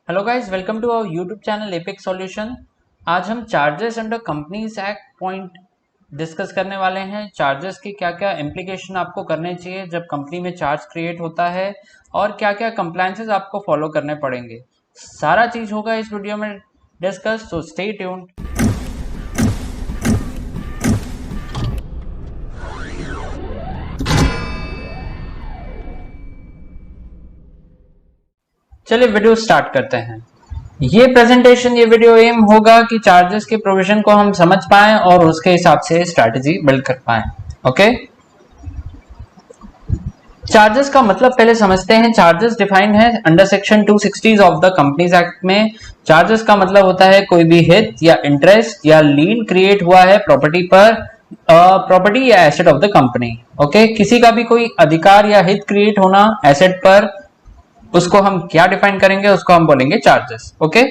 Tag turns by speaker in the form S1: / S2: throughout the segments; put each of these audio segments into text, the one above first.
S1: Hello guys, welcome to our YouTube channel Apex solution. आज हम charges under companies act point discuss करने वाले हैं। चार्जेस के क्या क्या इम्प्लीकेशन आपको करने चाहिए जब कंपनी में चार्ज क्रिएट होता है और क्या क्या कंप्लायंसेस आपको फॉलो करने पड़ेंगे। सारा चीज होगा इस वीडियो में डिस्कस, सो स्टे ट्यून्ड। चलिए वीडियो स्टार्ट करते हैं। ये प्रेजेंटेशन, ये वीडियो एम होगा कि चार्जेस के प्रोविजन को हम समझ पाएं और उसके हिसाब से स्ट्रैटेजी बिल्ड कर पाएं। ओके, चार्जेस का मतलब पहले समझते हैं। चार्जेस डिफाइंड है under section 260 of the companies act में। चार्जेस का मतलब होता है कोई भी हित या इंटरेस्ट या लीन क्रिएट हुआ है प्रॉपर्टी पर, प्रॉपर्टी या asset of the company. Okay, किसी का भी कोई अधिकार या हित क्रिएट होना एसेट पर, उसको हम क्या डिफाइन करेंगे, उसको हम बोलेंगे चार्जेस। ओके,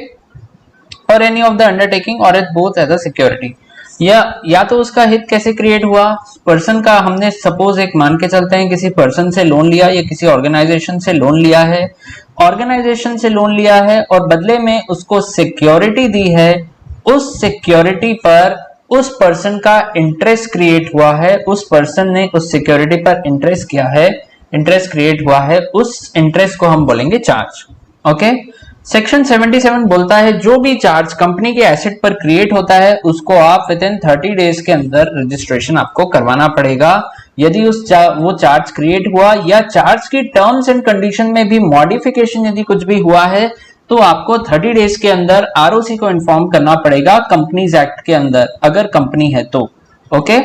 S1: और एनी ऑफ द अंडरटेकिंग और it both as a security, या तो उसका हित कैसे क्रिएट हुआ, पर्सन का, हमने सपोज एक मान के चलते हैं किसी पर्सन से लोन लिया या किसी ऑर्गेनाइजेशन से लोन लिया है। ऑर्गेनाइजेशन से लोन लिया है और बदले में उसको सिक्योरिटी दी है। उस सिक्योरिटी पर उस पर्सन का इंटरेस्ट क्रिएट हुआ है, उस पर्सन ने उस सिक्योरिटी पर इंटरेस्ट किया है, इंटरेस्ट क्रिएट हुआ है, उस इंटरेस्ट को हम बोलेंगे चार्ज। ओके, सेक्शन 77 बोलता है जो भी चार्ज कंपनी के एसेट पर क्रिएट होता है उसको आप विद इन 30 डेज के अंदर रजिस्ट्रेशन आपको करवाना पड़ेगा। यदि वो चार्ज क्रिएट हुआ या चार्ज की टर्म्स एंड कंडीशन में भी मॉडिफिकेशन यदि कुछ भी हुआ है तो आपको 30 डेज के अंदर आरओसी को इन्फॉर्म करना पड़ेगा कंपनीज एक्ट के अंदर, अगर कंपनी है तो। ओके,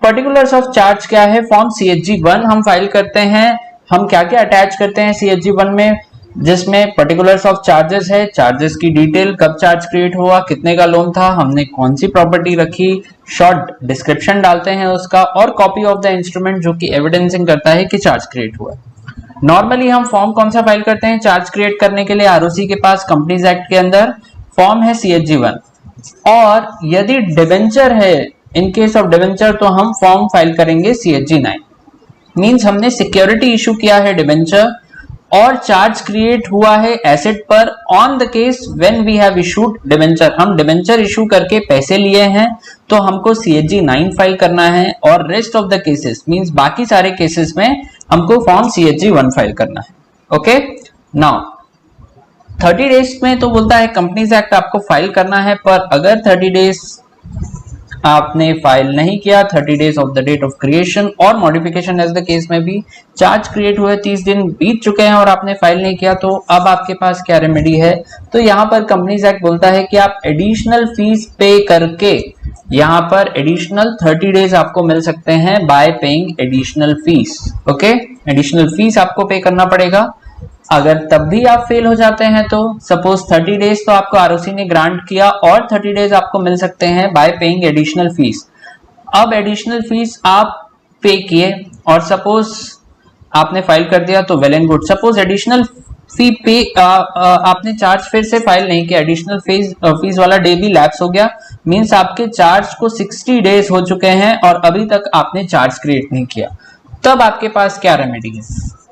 S1: पर्टिकुलर्स ऑफ चार्ज क्या है, फॉर्म CHG 1 हम फाइल करते हैं। हम क्या क्या अटैच करते हैं CHG 1 में, जिसमें पर्टिकुलर्स ऑफ चार्जेस है, चार्जेस की डिटेल, कब चार्ज क्रिएट हुआ, कितने का लोन था, हमने कौन सी प्रॉपर्टी रखी, शॉर्ट डिस्क्रिप्शन डालते हैं उसका, और कॉपी ऑफ द इंस्ट्रूमेंट जो कि एविडेंसिंग करता है कि चार्ज क्रिएट हुआ। नॉर्मली हम फॉर्म कौन सा फाइल करते हैं चार्ज क्रिएट करने के लिए आरओसी के पास, कंपनीज एक्ट के अंदर फॉर्म है CHG 1। और यदि डिबेंचर है, इन केस ऑफ डिबेंचर, तो हम फॉर्म फाइल करेंगे CHG 9। मींस हमने सिक्योरिटी इशू किया है डिबेंचर और चार्ज क्रिएट हुआ है एसेट पर on the case when we have issued debenture. हम डिबेंचर इशू करके पैसे लिए हैं तो हमको CHG 9 फाइल करना है, और rest of the cases means बाकी सारे केसेस में हमको फॉर्म CHG 1 फाइल करना है। ओके, नाउ 30 डेज में तो बोलता है कंपनीज एक्ट आपको फाइल करना है, पर अगर 30 डेज आपने फाइल नहीं किया, 30 days of the date of creation और मॉडिफिकेशन एज द केस में भी, चार्ज क्रिएट हुए 30 दिन बीत चुके हैं और आपने फाइल नहीं किया, तो अब आपके पास क्या रेमेडी है। तो यहाँ पर कंपनीज एक्ट बोलता है कि आप एडिशनल फीस पे करके, यहाँ पर एडिशनल 30 डेज आपको मिल सकते हैं bye paying additional fees. Okay, additional fees आपको पे करना पड़ेगा। अगर तब भी आप फेल हो जाते हैं तो सपोज 30 डेज तो आपको आरओसी ने ग्रांट किया और 30 डेज आपको मिल सकते हैं बाय पेइंग एडिशनल फीस। अब एडिशनल फीस आप पे किए और सपोज आपने फाइल कर दिया तो well and good. Suppose additional fee पे आपने चार्ज फिर से फाइल नहीं किया, एडिशनल फीस वाला डे भी लैप्स हो गया, मींस आपके चार्ज को 60 डेज हो चुके हैं और अभी तक आपने चार्ज क्रिएट नहीं किया। तब आपके पास क्या रेमेडी है,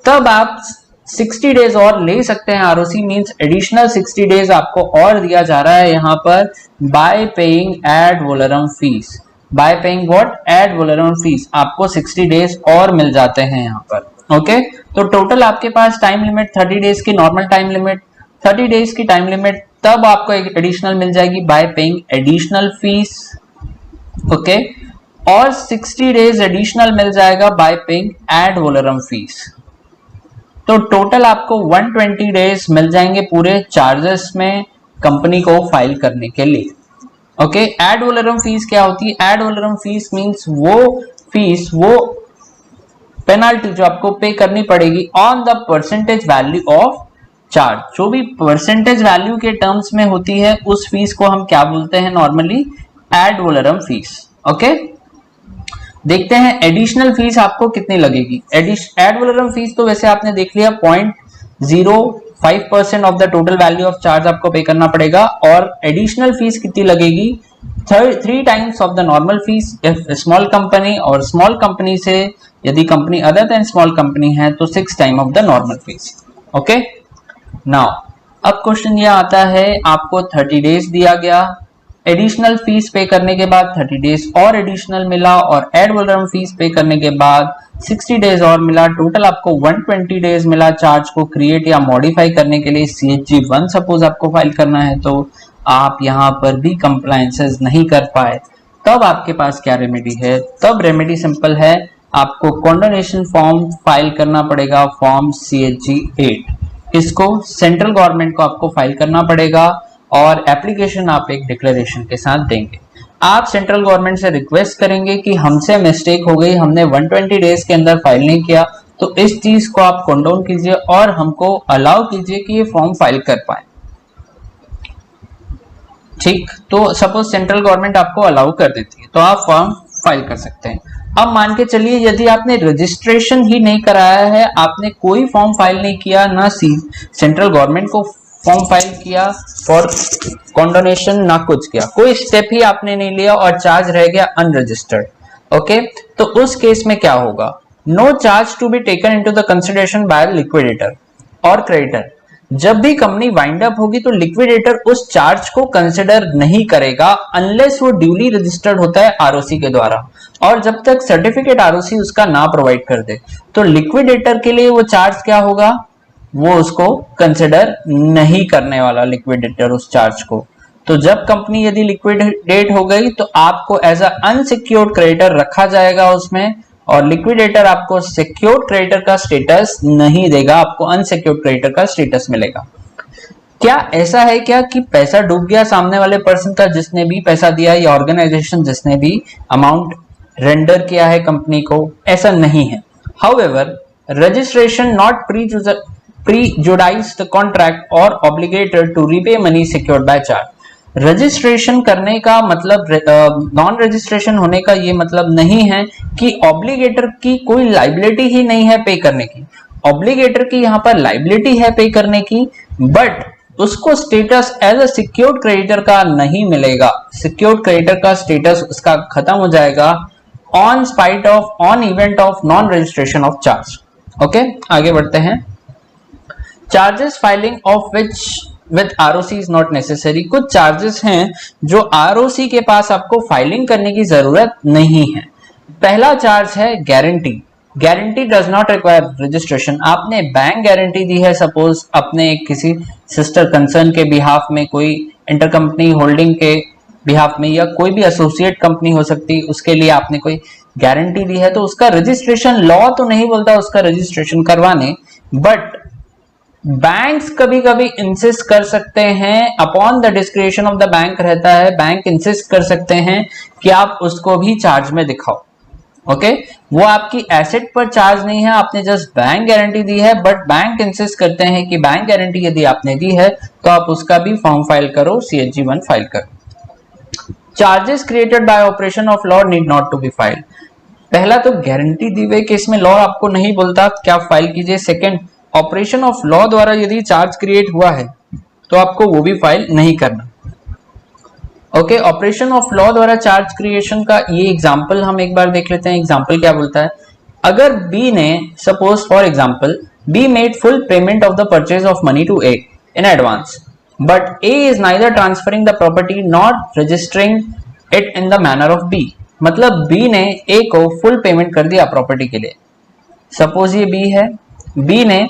S1: तब आप 60 डेज और ले सकते हैं आरओसी, मींस एडिशनल 60 डेज आपको और दिया जा रहा है यहाँ पर by paying ad valorem fees. By paying what, ad valorem fees, आपको 60 डेज और मिल जाते हैं यहाँ पर। ओके, तो टोटल आपके पास टाइम लिमिट 30 डेज की, नॉर्मल टाइम लिमिट 30 डेज की टाइम लिमिट, तब आपको एक एडिशनल मिल जाएगी bye paying additional fees. Okay, और 60 डेज एडिशनल मिल जाएगा bye paying ad valorem fees. तो टोटल आपको 120 डेज मिल जाएंगे पूरे चार्जेस में कंपनी को फाइल करने के लिए। ओके, एड वोलरम फीस क्या होती है, एड वोलरम फीस मींस वो फीस, वो पेनाल्टी जो आपको पे करनी पड़ेगी on the percentage value of charge. जो भी परसेंटेज वैल्यू के टर्म्स में होती है उस फीस को हम क्या बोलते हैं normally, add valorem fees. Okay, देखते हैं एडिशनल फीस आपको कितनी लगेगी। एड वोलरम फीस तो वैसे आपने देख लिया 0.05% of the total value of charge आपको पे करना पड़ेगा, और एडिशनल फीस कितनी लगेगी 3 times of the normal fees if small company, और स्मॉल कंपनी से यदि company other than small company है तो 6 time of the normal fees. Okay, now अब क्वेश्चन ये आता है, आपको 30 डेज दिया गया, एडिशनल फीस पे करने के बाद 30 डेज और एडिशनल मिला, और एड वैलोरम फीस पे करने के बाद 60 डेज और मिला। टोटल आपको 120 डेज मिला चार्ज को क्रिएट या मॉडिफाई करने के लिए। CHG1 सपोज आपको फाइल करना है तो आप यहाँ पर भी कंप्लायंसेस नहीं कर पाए, तब आपके पास क्या रेमेडी है? तब रेमेडी सिंपल है, आपको कॉन्डोनेशन फॉर्म फाइल करना पड़ेगा, फॉर्म CHG8। इसको सेंट्रल गवर्नमेंट को आपको फाइल करना पड़ेगा और एप्लीकेशन आप एक डिक्लेरेशन के साथ देंगे। आप सेंट्रल गवर्नमेंट से रिक्वेस्ट करेंगे कि हमसे मिस्टेक हो गई, हमने 120 डेज के अंदर फाइल नहीं किया, तो इस चीज को आप कंडोन कीजिए और हमको अलाउ कीजिए कि ये फॉर्म फाइल कर पाए। ठीक, तो सपोज सेंट्रल गवर्नमेंट आपको अलाउ कर देती है तो आप फॉर्म फाइल कर सकते हैं। अब मान के चलिए यदि आपने रजिस्ट्रेशन ही नहीं कराया है, आपने कोई फॉर्म फाइल नहीं किया, ना सेंट्रल गवर्नमेंट को फॉर्म फाइल किया फॉर कॉन्डोनेशन, ना कुछ किया, कोई स्टेप ही आपने नहीं लिया और चार्ज रह गया अनरजिस्टर्ड, ओके, तो उस केस में क्या होगा? No charge to be taken into the consideration by liquidator और क्रेडिटर। जब भी कंपनी वाइंड अप होगी तो लिक्विडेटर उस चार्ज को कंसिडर नहीं करेगा अनलेस वो ड्यूली रजिस्टर्ड होता है आरओसी के द्वारा, और जब तक सर्टिफिकेट आरओसी उसका ना प्रोवाइड कर दे तो लिक्विडेटर के लिए वो चार्ज क्या होगा? वो उसको कंसिडर नहीं करने वाला लिक्विडेटर उस चार्ज को। तो जब कंपनी यदि लिक्विडेट हो गई तो आपको एज अ अनसिक्योर्ड क्रेडिटर रखा जाएगा उसमें, और लिक्विडेटर आपको सिक्योर्ड क्रेडिटर का स्टेटस नहीं देगा, आपको अनसिक्योर्ड क्रेडिटर का स्टेटस मिलेगा। क्या ऐसा है क्या कि पैसा डूब गया सामने वाले पर्सन का जिसने भी पैसा दिया या ऑर्गेनाइजेशन जिसने भी अमाउंट रेंडर किया है कंपनी को? ऐसा नहीं है। However, registration not prejudice the contract or obligated to repay money secured by charge। Registration करने का मतलब, नॉन रजिस्ट्रेशन होने का ये मतलब नहीं है कि ऑब्लिगेटर की कोई लाइबिलिटी ही नहीं है पे करने की। ऑब्लिगेटर की यहाँ पर लाइबिलिटी है पे करने की, बट उसको status as a secured creditor का नहीं मिलेगा। सिक्योर्ड क्रेडिटर का स्टेटस उसका खत्म हो जाएगा on event of non registration of charge. Okay, आगे बढ़ते हैं। Charges filing of which with ROC is not necessary. कुछ चार्जेस हैं जो आरओसी के पास आपको फाइलिंग करने की जरूरत नहीं है। पहला चार्ज है guarantee. Guarantee does not require registration. आपने बैंक गारंटी दी है, सपोज अपने किसी सिस्टर कंसर्न के बिहाफ में, कोई इंटर कंपनी होल्डिंग के बिहाफ में, या कोई भी एसोसिएट कंपनी हो सकती, उसके लिए आपने कोई गारंटी दी है, तो उसका रजिस्ट्रेशन, लॉ तो नहीं बोलता उसका रजिस्ट्रेशन करवाने, बट बैंक्स कभी कभी इंसिस्ट कर सकते हैं, upon the description of the bank रहता है, बैंक इंसिस्ट कर सकते हैं कि आप उसको भी चार्ज में दिखाओ। ओके, वो आपकी एसेट पर चार्ज नहीं है, आपने जस्ट बैंक गारंटी दी है, बट बैंक इंसिस्ट करते हैं कि बैंक गारंटी यदि आपने दी है तो आप उसका भी फॉर्म फाइल करो, CHG1 फाइल करो। Charges created by operation of law need not to be filed. पहला तो गारंटी दी हुए केस में लॉ आपको नहीं बोलता क्या फाइल कीजिए। सेकंड, ऑपरेशन ऑफ लॉ द्वारा यदि चार्ज क्रिएट हुआ है तो आपको वो भी फाइल नहीं करना। ओके, ऑपरेशन ऑफ लॉ द्वारा चार्ज क्रिएशन का ये एग्जांपल हम एक बार देख लेते हैं। एग्जांपल क्या बोलता है? अगर बी ने, suppose for example, B made full payment of the purchase of money to A in advance, but A is neither transferring the property not registering it in the manner of B. मतलब B ने A को full payment कर दिया property के लिए। Suppose ये B है, B ने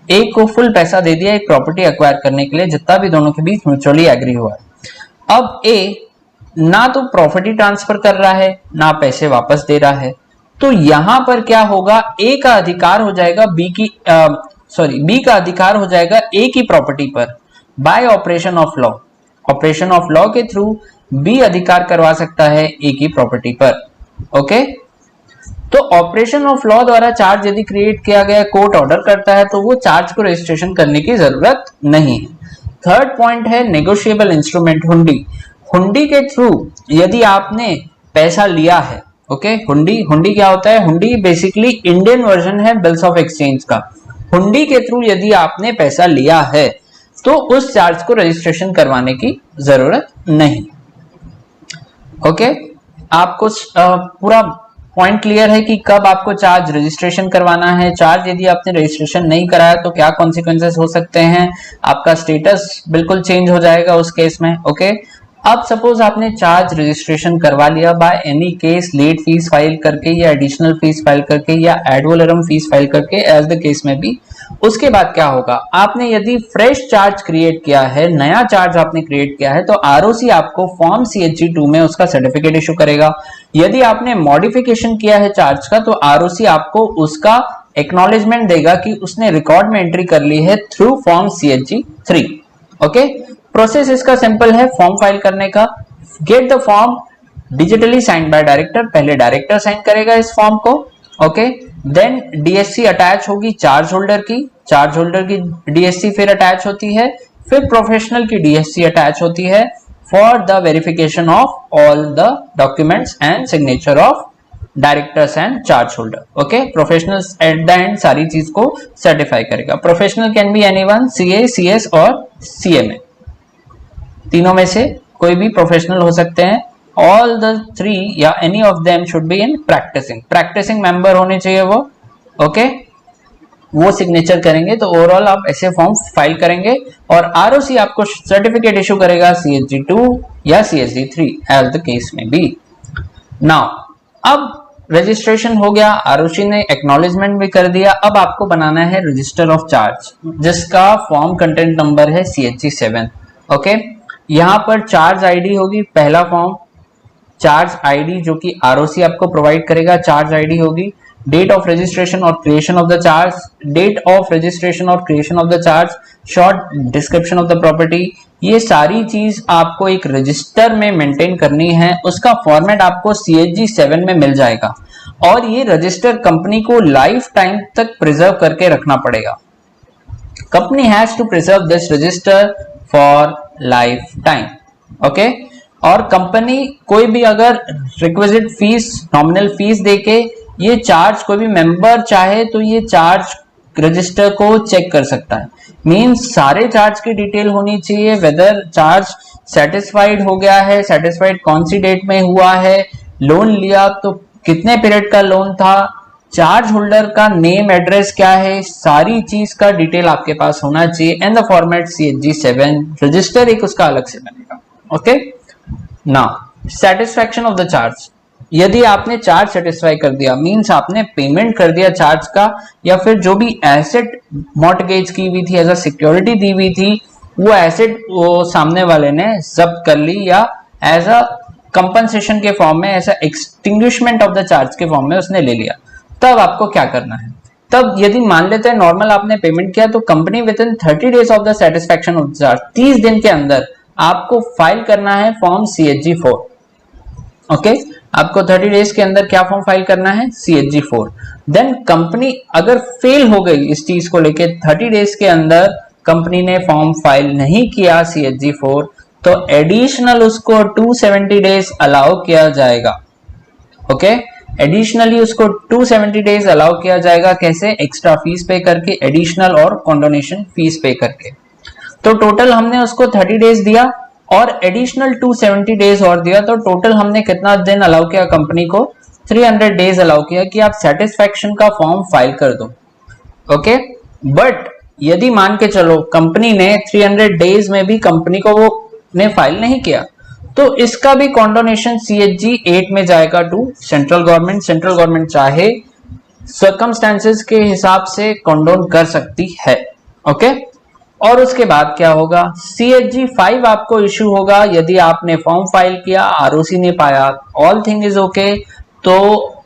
S1: ए को फुल पैसा दे दिया एक प्रॉपर्टी एक्वायर करने के लिए, जितना भी दोनों के बीच म्यूचुअली एग्री हुआ है। अब ए ना तो प्रॉपर्टी ट्रांसफर कर रहा है ना पैसे वापस दे रहा है, तो यहां पर क्या होगा? ए का अधिकार हो जाएगा बी का अधिकार हो जाएगा ए की प्रॉपर्टी पर bye operation of law. Operation of law के थ्रू बी अधिकार करवा सकता है ए की प्रॉपर्टी पर। ओके, तो ऑपरेशन ऑफ लॉ द्वारा चार्ज यदि क्रिएट किया गया, कोर्ट ऑर्डर करता है, तो वो चार्ज को रजिस्ट्रेशन करने की जरूरत नहीं है। थर्ड पॉइंट है नेगोशिएबल इंस्ट्रूमेंट, हुंडी। हुंडी के थ्रू यदि आपने पैसा लिया है, ओके, हुंडी क्या होता है? हुंडी बेसिकली इंडियन वर्जन है बिल्स ऑफ एक्सचेंज का। हुंडी के थ्रू यदि आपने पैसा लिया है तो उस चार्ज को रजिस्ट्रेशन करवाने की जरूरत नहीं। ओके, आपको पूरा पॉइंट क्लियर है कि कब आपको चार्ज रजिस्ट्रेशन करवाना है। चार्ज यदि आपने रजिस्ट्रेशन नहीं कराया तो क्या कॉन्सिक्वेंसेस हो सकते हैं, आपका स्टेटस बिल्कुल चेंज हो जाएगा उस केस में। ओके, अब सपोज आपने चार्ज रजिस्ट्रेशन करवा लिया by any case, late fee file करके या एडिशनल फीस फाइल करके या एड वैलोरम फीस फाइल करके, एज द केस में भी। उसके बाद क्या होगा, आपने यदि फ्रेश चार्ज क्रिएट किया है, नया चार्ज आपने क्रिएट किया है, तो आरओसी आपको फॉर्म CHG2 में उसका सर्टिफिकेट इशू करेगा। यदि आपने मॉडिफिकेशन किया है चार्ज का, तो आरओसी आपको उसका एक्नॉलेजमेंट देगा कि उसने रिकॉर्ड में एंट्री कर ली है through form CHG3। Okay, process इसका सिंपल है फॉर्म फाइल करने का। Get the form digitally signed by director, पहले डायरेक्टर साइन करेगा इस फॉर्म को। ओके, देन DSC अटैच होगी चार्ज होल्डर की DSC फिर अटैच होती है, फिर प्रोफेशनल की DSC अटैच होती है for the verification of all the documents and signature of directors and charge holder. Okay, professional at the end सारी चीज को सर्टिफाई करेगा। Professional can be anyone, CA, CS और CMA, तीनों में से कोई भी प्रोफेशनल हो सकते हैं। ऑल द थ्री या any of them should be in practising member होने चाहिए वो। ओके, वो सिग्नेचर करेंगे तो ओवरऑल आप ऐसे फॉर्म फाइल करेंगे और आरओसी आपको सर्टिफिकेट इशू करेगा CHG2 या CHG3 एज द केस में बी। नाउ अब रजिस्ट्रेशन हो गया, आरओसी ने एक्नॉलेजमेंट भी कर दिया। अब आपको बनाना है रजिस्टर ऑफ चार्ज जिसका फॉर्म कंटेंट नंबर है CHG7। ओके, यहां पर चार्ज आईडी होगी, पहला फॉर्म चार्ज आईडी जो कि आरओसी आपको प्रोवाइड करेगा, चार्ज आईडी होगी। डेट ऑफ रजिस्ट्रेशन और creation of the charge, date of registration और creation of the charge, short description of the property, ये सारी चीज आपको एक रजिस्टर में मेंटेन करनी है। उसका फॉर्मेट आपको CHG7 में मिल जाएगा और ये रजिस्टर कंपनी को लाइफ टाइम तक प्रिजर्व करके रखना पड़ेगा। Company has to preserve this register for life time. Okay, और कंपनी कोई भी अगर रिक्विजिट फीस, नॉमिनल फीस देके ये चार्ज, कोई भी मेंबर चाहे तो ये चार्ज रजिस्टर को चेक कर सकता है। मींस सारे चार्ज की डिटेल होनी चाहिए, वेदर चार्ज सेटिस्फाइड हो गया है, सेटिस्फाइड कौन सी डेट में हुआ है, लोन लिया तो कितने पीरियड का लोन था, चार्ज होल्डर का नेम एड्रेस क्या है, सारी चीज का डिटेल आपके पास होना चाहिए and the format CHG7। Register एक उसका अलग से बनेगा। Okay, now satisfaction of the charge. यदि आपने चार्ज सेटिस्फाई कर दिया, मींस आपने पेमेंट कर दिया चार्ज का, या फिर जो भी एसेट मॉर्टगेज की हुई थी, एज अ सिक्योरिटी दी हुई थी, वो एसेट वो सामने वाले ने जब्त कर ली या एज अ कंपनसेशन के फॉर्म में, as a extinguishment of the charge के फॉर्म में उसने ले लिया, तब आपको क्या करना है। तब यदि मान लेते हैं नॉर्मल आपने पेमेंट किया, तो company with in 30 days of the satisfaction of the charge, 30 दिन के अंदर आपको फाइल करना है फॉर्म CHG4। ओके, आपको 30 डेज के अंदर क्या फॉर्म फाइल करना है, CHG4। देन कंपनी अगर फेल हो गई इस चीज को लेके, 30 डेज के अंदर कंपनी ने फॉर्म फाइल नहीं किया CHG4, तो एडिशनल उसको 270 डेज अलाउ किया जाएगा। ओके, एडिशनली उसको 270 डेज अलाउ किया जाएगा। कैसे, एक्स्ट्रा फीस पे करके, एडिशनल और कॉन्डोनेशन फीस पे करके। तो टोटल हमने उसको 30 डेज दिया और एडिशनल 270 डेज और दिया, तो टोटल हमने कितना दिन अलाउ किया कंपनी को, 300 डेज अलाउ किया कि आप सेटिस्फैक्शन का फॉर्म फाइल कर दो। ओके, बट यदि मान के चलो कंपनी ने 300 डेज में भी कंपनी को वो ने फाइल नहीं किया, तो इसका भी कॉन्डोनेशन CHG8 में जाएगा to central government. Central government चाहे सर्कमस्टेंसेस के हिसाब से कॉन्डोन कर सकती है। ओके, और उसके बाद क्या होगा, CHG5 आपको इशू होगा यदि आपने फॉर्म फाइल किया, आरओसी ने पाया ऑल थिंग इज ओके, तो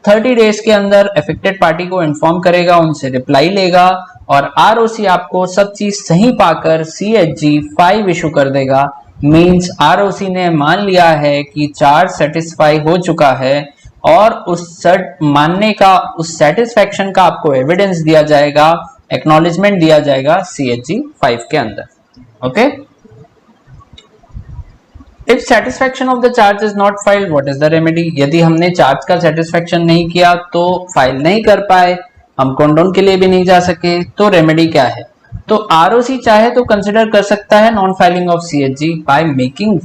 S1: 30 डेज के अंदर अफेक्टेड पार्टी को इन्फॉर्म करेगा, उनसे रिप्लाई लेगा और आरओसी आपको सब चीज सही पाकर CHG5 इशू कर देगा। मींस आरओसी ने मान लिया है कि चार्ज सेटिस्फाई हो चुका है और उस मानने का, उस सेटिस्फैक्शन का आपको एविडेंस दिया जाएगा, एक्नॉलेजमेंट दिया जाएगा CHG5 के अंदर। Okay, if satisfaction of the charge is not filed, what is the remedy. यदि हमने चार्ज का सेटिस्फैक्शन नहीं किया तो फाइल नहीं कर पाए, हम कॉन्डोन के लिए भी नहीं जा सके, तो रेमेडी क्या है। तो आरओसी चाहे तो कंसिडर कर सकता है non filing of CHG by making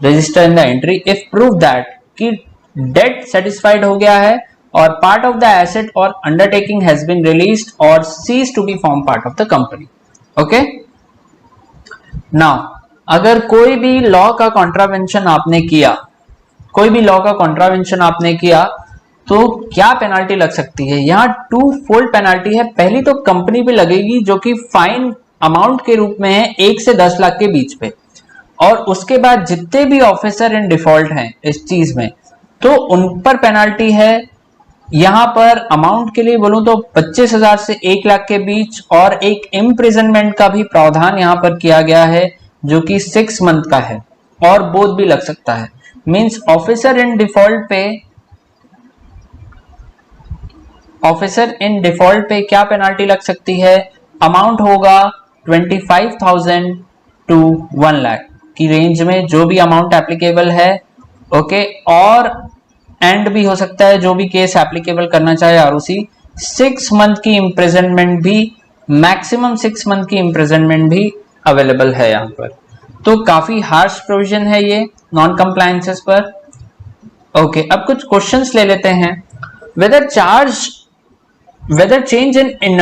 S1: register in the entry if prove that कि डेट सेटिस्फाइड हो गया है और पार्ट ऑफ द एसेट और अंडरटेकिंग हैज बीन रिलीज्ड और cease to be form part of the company. Okay, now अगर कोई भी लॉ का कॉन्ट्रावेंशन आपने किया, कोई भी लॉ का कॉन्ट्रावेंशन आपने किया तो क्या पेनाल्टी लग सकती है? यहाँ टू फोल्ड पेनाल्टी है। पहली तो कंपनी पे लगेगी जो कि फाइन अमाउंट के रूप में है 1 से 10 लाख के बीच पे, और उसके बाद जितने भी ऑफिसर इन डिफॉल्ट हैं इस चीज में तो उन पर पेनाल्टी है। यहां पर अमाउंट के लिए बोलूं तो 25,000 से 1 लाख के बीच, और एक इम्प्रिजनमेंट का भी प्रावधान यहां पर किया गया है जो कि 6 मंथ का है, और बोध भी लग सकता है। मींस ऑफिसर इन डिफॉल्ट पे क्या पेनाल्टी लग सकती है? अमाउंट होगा 25,000 टू 1 लाख की रेंज में जो भी अमाउंट एप्लीकेबल है। ओके, और एंड भी हो सकता है जो भी केस एप्लीकेबल करना चाहे आरओसी। 6 मंथ की इम्प्रिजनमेंट भी, मैक्सिमम 6 मंथ की इम्प्रिजनमेंट भी अवेलेबल है यहाँ पर। तो काफी हार्श प्रोविजन है ये नॉन कंप्लायंसेस पर। ओके, अब कुछ क्वेश्चंस ले लेते हैं। whether change in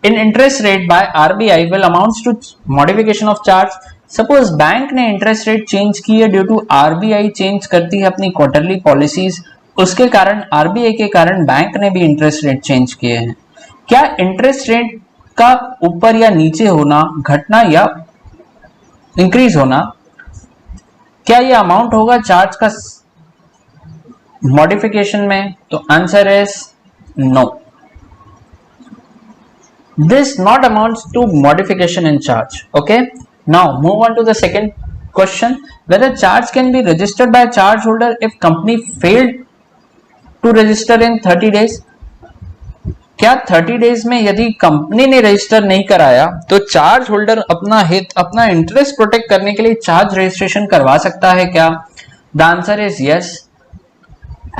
S1: interest rate by RBI will amounts to modification of charge। Suppose bank ने इंटरेस्ट रेट चेंज की है ड्यू टू आरबीआई चेंज करती है अपनी क्वार्टरली पॉलिसीज, उसके कारण आरबीआई के कारण बैंक ने भी इंटरेस्ट रेट चेंज किए हैं। क्या इंटरेस्ट रेट का ऊपर या नीचे होना, घटना या इंक्रीज होना, क्या ये अमाउंट होगा चार्ज का मॉडिफिकेशन में? तो answer is no, this not amounts to modification in charge। okay, now move on to the second question, whether charge can be registered by charge holder if company failed to register in 30 days। क्या 30 days में यदि company ने register नहीं कराया तो charge holder अपना हित, अपना इंटरेस्ट प्रोटेक्ट करने के लिए चार्ज रजिस्ट्रेशन करवा सकता है क्या? The answer is yes.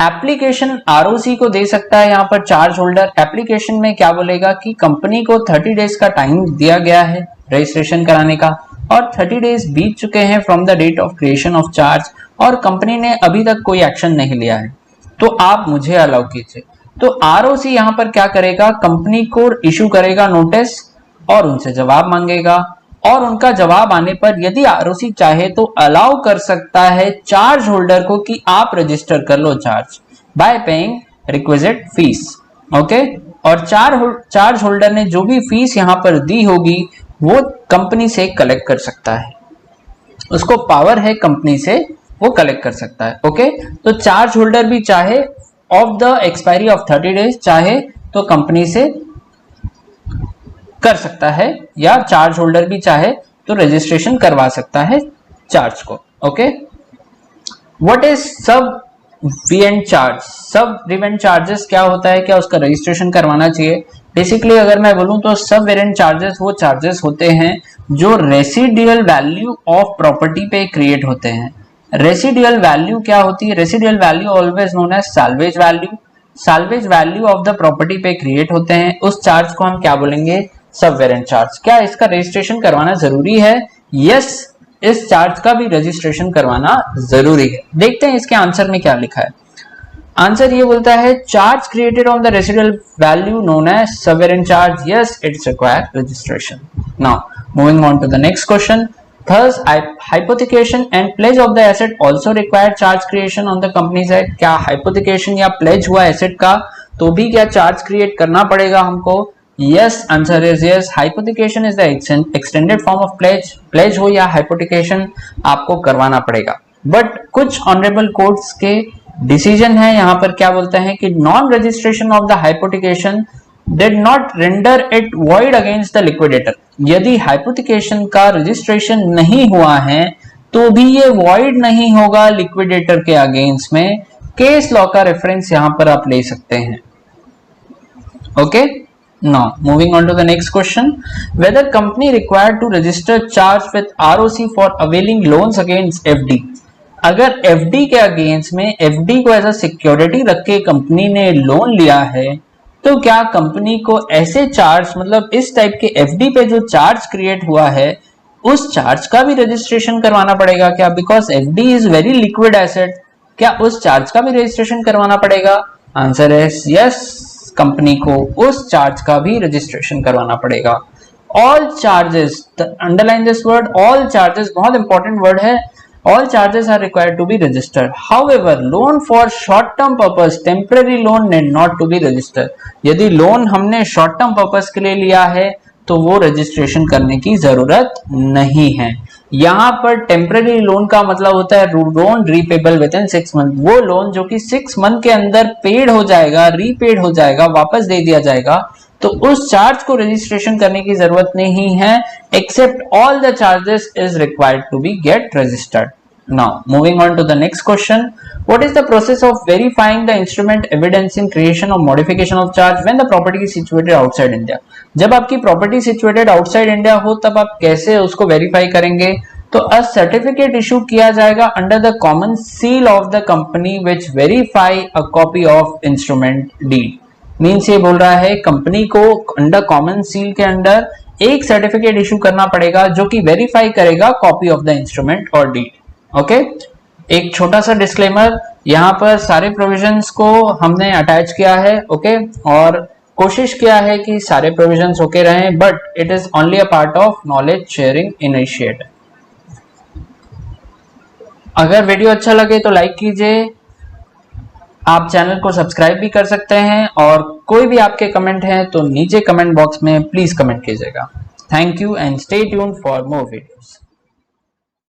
S1: Application ROC को दे सकता है यहाँ पर चार्ज होल्डर। एप्लीकेशन में क्या बोलेगा कि कंपनी को 30 डेज का टाइम दिया गया है रजिस्ट्रेशन कराने का, और 30 डेज बीत चुके हैं from the date of creation of charge, और कंपनी ने अभी तक कोई एक्शन नहीं लिया है, तो आप मुझे अलाउ कीजिए। तो आरओसी यहाँ पर क्या करेगा? कंपनी को इशू करेगा नोटिस और उनसे जवाब मांगेगा, और उनका जवाब आने पर यदि आरओसी चाहे तो अलाउ कर सकता है चार्ज होल्डर को कि आप रजिस्टर कर लो charge by paying requisite fees. Okay, और चार्ज होल्डर ने जो भी फीस यहां पर दी होगी वो कंपनी से कलेक्ट कर सकता है, उसको पावर है कंपनी से वो कलेक्ट कर सकता है। ओके, तो चार्ज होल्डर भी चाहे of the expiry of 30 days चाहे तो कंपनी से कर सकता है, या चार्ज होल्डर भी चाहे तो रजिस्ट्रेशन करवा सकता है चार्ज को। ओके, व्हाट इज सब वीएंड चार्ज? सब वेरिएंट चार्जेस क्या होता है, क्या उसका रजिस्ट्रेशन करवाना चाहिए? बेसिकली अगर मैं बोलूं तो सब वेरिएंट चार्जेस वो चार्जेस होते हैं जो रेसिडुअल वैल्यू ऑफ प्रॉपर्टी पे क्रिएट होते हैं। रेसिडुअल वैल्यू क्या होती है? Residual value always known as salvage value. Salvage value of the property पे क्रिएट होते हैं, उस चार्ज को हम क्या बोलेंगे? सब वेरिएंट चार्ज। क्या इसका रजिस्ट्रेशन करवाना जरूरी है? यस, इस चार्ज का भी रजिस्ट्रेशन करवाना जरूरी है। देखते हैं इसके आंसर में क्या लिखा है। आंसर ये बोलता है charge created on the residual value known as sub variant charge, yes it's require registration. Now moving on to the next question, thus hypothecation and pledge of the asset also require charge creation on the company side। क्या hypothecation या pledge हुआ asset का तो भी क्या charge create करना पड़ेगा हमको? Yes, answer is yes। hypothecation is the extended form of pledge। pledge हो या hypothecation आपको करवाना पड़ेगा। बट कुछ ऑनरेबल कोर्ट्स के डिसीजन है यहाँ पर क्या बोलते हैं कि non registration of the hypothecation did not render it void against the liquidator। यदि hypothecation का रजिस्ट्रेशन नहीं हुआ है तो भी ये void नहीं होगा लिक्विडेटर के अगेंस्ट में। केस लॉ का रेफरेंस यहाँ पर आप ले सकते हैं। Okay, now moving on to the next question, whether company required to register charge with ROC for availing loans against FD। अगर FD के अगेंस्ट में FD को एज अ सिक्योरिटी रख के कंपनी ने लोन लिया है तो क्या कंपनी को ऐसे चार्ज, मतलब इस टाइप के एफडी पे जो चार्ज क्रिएट हुआ है उस चार्ज का भी रजिस्ट्रेशन करवाना पड़ेगा क्या? Because FD is very liquid asset, क्या उस चार्ज का भी रजिस्ट्रेशन करवाना पड़ेगा? आंसर है यस, कंपनी को उस चार्ज का भी रजिस्ट्रेशन करवाना पड़ेगा। All charges, underline this word, all charges बहुत इंपॉर्टेंट वर्ड है। All charges are required to be registered. However, loan for short-term purpose, temporary loan need not to be registered. यदि loan हमने short term purpose के लिए लिया है तो वो रजिस्ट्रेशन करने की जरूरत नहीं है। यहाँ पर टेम्पररी लोन का मतलब होता है loan repayable with in 6 month, वो लोन जो कि 6 मंथ के अंदर पेड हो जाएगा, रीपेड हो जाएगा, वापस दे दिया जाएगा, तो उस चार्ज को रजिस्ट्रेशन करने की जरूरत नहीं है, except all the charges is required to be get registered. Now moving on to the next question, what is the process of verifying the instrument evidencing creation or modification of charge when the property is situated outside India? जब आपकी property situated outside India हो तब आप कैसे उसको verify करेंगे? तो a certificate issue किया जाएगा under the common seal of the company which verify a copy of instrument deed. Means ये बोल रहा है कंपनी को अंडर कॉमन सील के अंडर एक सर्टिफिकेट इशू करना पड़ेगा जो कि वेरीफाई करेगा कॉपी ऑफ द इंस्ट्रूमेंट और डीड। ओके, एक छोटा सा डिस्क्लेमर, यहाँ पर सारे प्रोविजंस को हमने अटैच किया है। ओके, और कोशिश किया है कि सारे प्रोविजंस ओके रहें, but it is only a part of knowledge sharing initiative. अगर वीडियो अच्छा लगे तो लाइक कीजिए, आप चैनल को सब्सक्राइब भी कर सकते हैं, और कोई भी आपके कमेंट हैं तो नीचे कमेंट बॉक्स में प्लीज कमेंट कीजिएगा। Thank you and stay tuned for more videos.